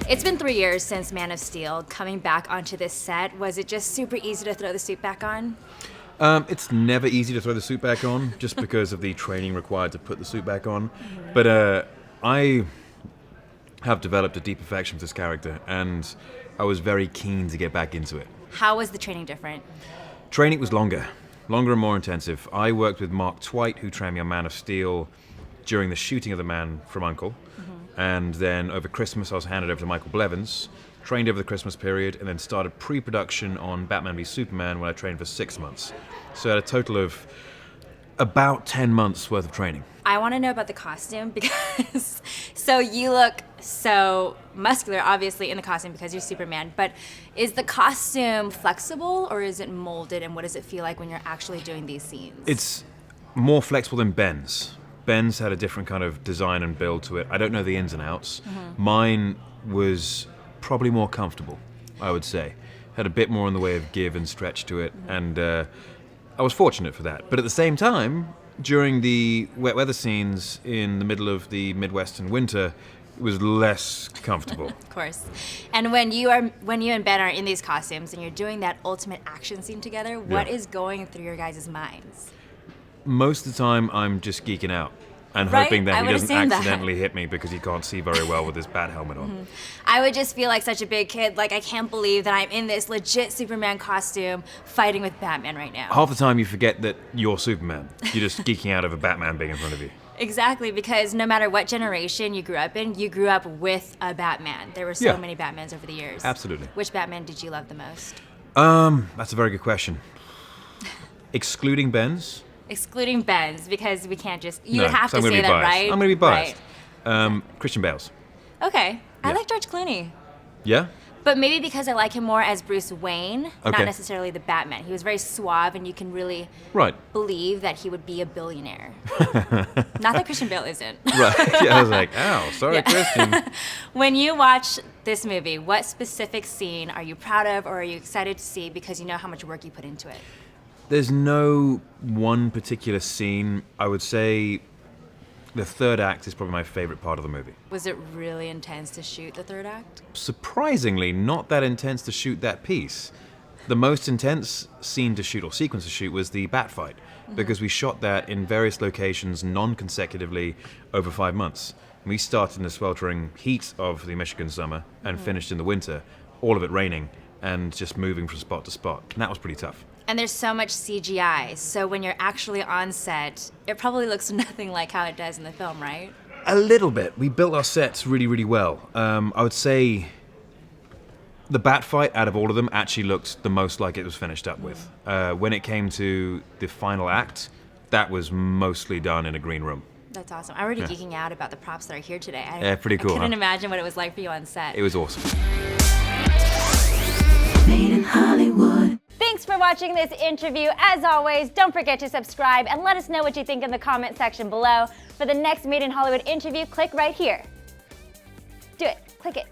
It's been 3 years since Man of Steel. Coming back onto this set, was it just super easy to throw the suit back on? It's never easy to throw the suit back on, just because of the training required to put the suit back on. But I have developed a deep affection for this character, and I was very keen to get back into it. How was the training different? Training was longer and more intensive. I worked with Mark Twight, who trained me on Man of Steel during the shooting of The Man from U.N.C.L.E. And then over Christmas, I was handed over to Michael Blevins, trained over the Christmas period, and then started pre-production on Batman v Superman when I trained for 6 months. So I had a total of about 10 months worth of training. I want to know about the costume because, so you look so muscular, obviously, in the costume because you're Superman, but is the costume flexible or is it molded, and what does it feel like when you're actually doing these scenes? It's more flexible than Ben's. Ben's had a different kind of design and build to it. I don't know the ins and outs. Mine was probably more comfortable, I would say. Had a bit more in the way of give and stretch to it, and I was fortunate for that. But at the same time, during the wet weather scenes in the middle of the Midwestern winter, it was less comfortable. Of course. And when you and Ben are in these costumes and you're doing that ultimate action scene together, what is going through your guys' minds? Most of the time, I'm just geeking out and Right? hoping that I he would doesn't assume that. accidentally hit me because he can't see very well with his bat helmet on. I would just feel like such a big kid, like I can't believe that I'm in this legit Superman costume fighting with Batman right now. Half the time, you forget that you're Superman. You're just geeking out over Batman being in front of you. Exactly, because no matter what generation you grew up in, you grew up with a Batman. There were so Yeah. many Batmans over the years. Absolutely. Which Batman did you love the most? That's a very good question. Excluding Ben's? Excluding Ben's, because we can't just, you No, would have so to I'm gonna say be that, biased. right? I'm going to be biased. Right. Christian Bale's. Okay, I Yeah. like George Clooney. Yeah? But maybe because I like him more as Bruce Wayne, not Okay. necessarily the Batman. He was very suave, and you can really Right. believe that he would be a billionaire. Not that Christian Bale isn't. Right. Yeah, I was like, ow, sorry, Yeah. Christian. When you watch this movie, what specific scene are you proud of or are you excited to see because you know how much work you put into it? There's no one particular scene. I would say the third act is probably my favorite part of the movie. Was it really intense to shoot the third act? Surprisingly, not that intense to shoot that piece. The most intense scene to shoot, or sequence to shoot, was the bat fight, because we shot that in various locations non-consecutively over 5 months. We started in the sweltering heat of the Michigan summer and finished in the winter, all of it raining and just moving from spot to spot. And that was pretty tough. And there's so much CGI, so when you're actually on set, it probably looks nothing like how it does in the film, right? A little bit. We built our sets really, really well. I would say the bat fight out of all of them actually looked the most like it was finished up with. When it came to the final act, that was mostly done in a green room. That's awesome. I'm already geeking out about the props that are here today. Yeah, pretty cool, I couldn't huh? imagine what it was like for you on set. It was awesome. Made in Hollywood. Thanks for watching this interview. As always, don't forget to subscribe and let us know what you think in the comment section below. For the next Made in Hollywood interview, click right here. Do it. Click it.